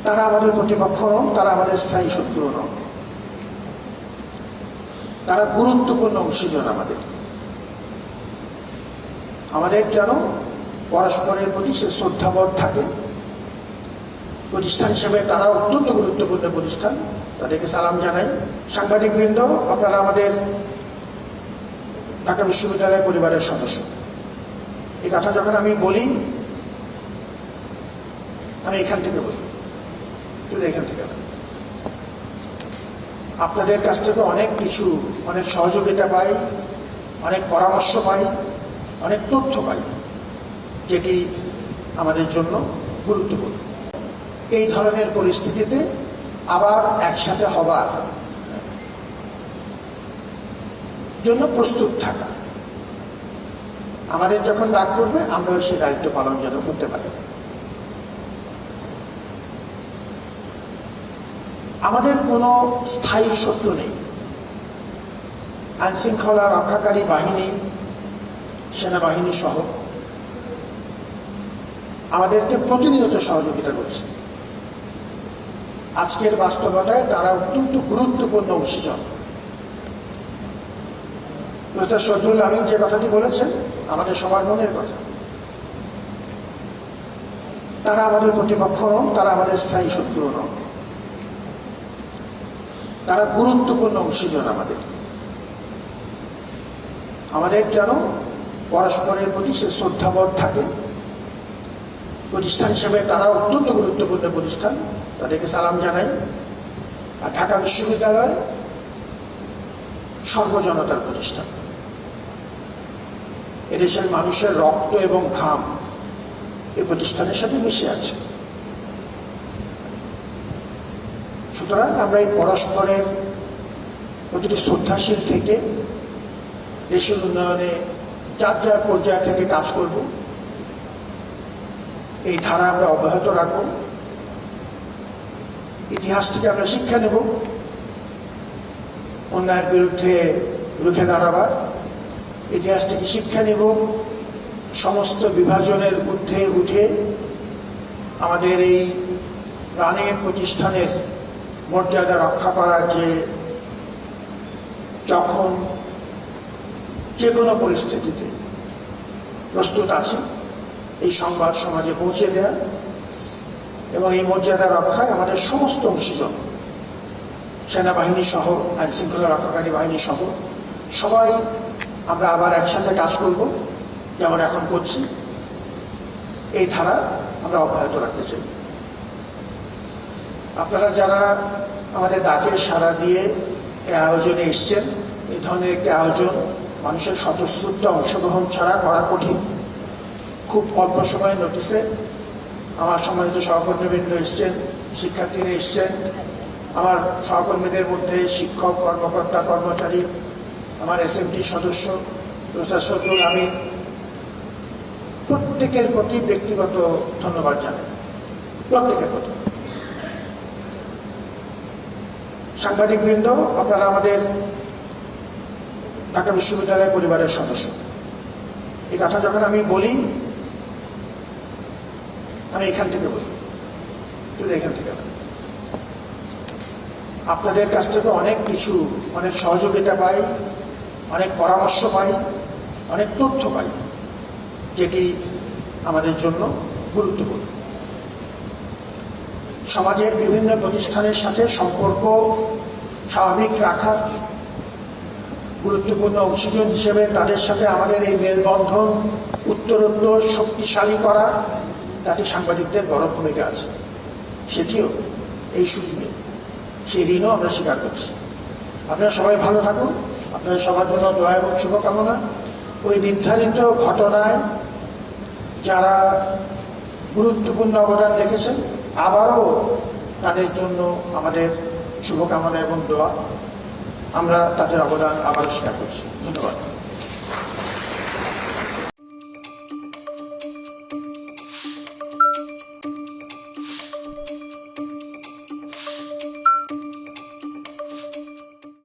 তারা আমাদের প্রতিপক্ষ নন, তারা আমাদের স্থায়ী শত্রু নন, তারা গুরুত্বপূর্ণ অংশীজন। আমাদের যেন পরস্পরের প্রতি সে শ্রদ্ধাবোধ থাকে। প্রতিষ্ঠান হিসেবে তারা অত্যন্ত গুরুত্বপূর্ণ প্রতিষ্ঠান, তাদেরকে সালাম জানাই। সাংবাদিকবৃন্দ, আপনারা আমাদের ঢাকা বিশ্ববিদ্যালয় পরিবারের সদস্য। এই কথা যখন আমি বলি, আমি এখান থেকে বলি, কিন্তু এখান থেকে না। আপনাদের কাছ থেকে অনেক কিছু, অনেক সহযোগিতা পাই, অনেক পরামর্শ পাই, অনেক তথ্য পাই, যেটি আমাদের জন্য গুরুত্বপূর্ণ। এই ধরনের পরিস্থিতিতে আবার একসাথে হবার জন্য প্রস্তুত থাকা, আমাদের যখন ডাক পড়বে আমরা সেই দায়িত্ব পালন যেন করতে পারি। আমাদের কোনো স্থায়ী শত্রু নেই। আইনশৃঙ্খলা রক্ষাকারী বাহিনী, সেনাবাহিনী সহ আমাদেরকে প্রতিনিয়ত সহযোগিতা করছে। আজকের বাস্তবতায় তারা অত্যন্ত গুরুত্বপূর্ণ অংশীজন। প্রফেসর শহীদুল আমিন যে কথাটি বলেছেন আমাদের সবার মনের কথা। তারা আমাদের প্রতিপক্ষ নন, তারা আমাদের স্থায়ী শত্রু নন, তারা গুরুত্বপূর্ণ অংশীজন। আমাদের যেন পরস্পরের প্রতি সে শ্রদ্ধাবোধ থাকে। প্রতিষ্ঠান হিসেবে তারা অত্যন্ত গুরুত্বপূর্ণ প্রতিষ্ঠান, তাদেরকে সালাম জানাই। আর ঢাকা বিশ্ববিদ্যালয় সর্বজনতার প্রতিষ্ঠান। এদেশের মানুষের রক্ত এবং ঘাম এই প্রতিষ্ঠানের সাথে মিশে আছে। সুতরাং আমরা এই পরস্পরের প্রতিটি শ্রদ্ধাশীল থেকে দেশের উন্নয়নে যার যার পর্যায় থেকে কাজ করব, এই ধারা আমরা অব্যাহত রাখব। ইতিহাস থেকে আমরা শিক্ষা নেব, অন্যায়ের বিরুদ্ধে রুখে দাঁড়াবার। ইতিহাস থেকে শিক্ষা নেব, সমস্ত বিভাজনের ঊর্ধ্বে উঠে আমাদের এই প্রাণের প্রতিষ্ঠানের মর্যাদা রক্ষা করার যে যখন যে কোনো পরিস্থিতিতে প্রস্তুত আছে এই সংবাদ সমাজে পৌঁছে দেয়া এবং এই মর্যাদা রক্ষায় আমাদের সমস্ত অংশীজন, সেনাবাহিনী সহ, আইনশৃঙ্খলা রক্ষাকারী বাহিনী সহ সবাই আমরা আবার একসাথে কাজ করব, যেমন এখন করছি। এই ধারা আমরা অব্যাহত রাখতে চাই। আপনারা যারা আমাদের ডাকে সাড়া দিয়ে এই আয়োজনে এসছেন, এই ধরনের একটি আয়োজন মানুষের স্বতঃস্ফূর্ত অংশগ্রহণ ছাড়া করা কঠিন। খুব অল্প সময়ের নোটিসে আমার সম্মানিত সহকর্মীবৃন্দ এসছেন, শিক্ষার্থীরা এসছেন, আমার সহকর্মীদের মধ্যে শিক্ষক, কর্মকর্তা, কর্মচারী, আমার এসএমটি সদস্য প্রফেসর শহীদুল আমিন, প্রত্যেকের প্রতি ব্যক্তিগত ধন্যবাদ জানাই, প্রত্যেকের প্রতি। সাংবাদিকবৃন্দ, আপনারা আমাদের ঢাকা বিশ্ববিদ্যালয় পরিবারের সদস্য। এই কথা যখন আমি বলি, আমি এখান থেকে বলি, কিন্তু এখান থেকে না। আপনাদের কাছ থেকে অনেক কিছু, অনেক সহযোগিতা পাই, অনেক পরামর্শ পাই, অনেক তথ্য পাই, যেটি আমাদের জন্য গুরুত্বপূর্ণ। সমাজের বিভিন্ন প্রতিষ্ঠানের সাথে সম্পর্ক স্বাভাবিক রাখা, গুরুত্বপূর্ণ অংশীজন হিসেবে তাদের সাথে আমাদের এই মেলবন্ধন উত্তরোত্তর শক্তিশালী করা, তাতে সাংবাদিকদের বড় ভূমিকা আছে। সেটিও এই সুযোগে, সেই ঋণও আমরা স্বীকার করছি। আপনারা সবাই ভালো থাকুন, আপনারা সবার জন্য দোয়া এবং শুভকামনা। ওই নির্ধারিত ঘটনায় যারা গুরুত্বপূর্ণ অবদান রেখেছেন, আবারও তাদের জন্য আমাদের শুভকামনা এবং দোয়া। আমরা তাদের অবদান আবারও স্বীকার করছি। ধন্যবাদ।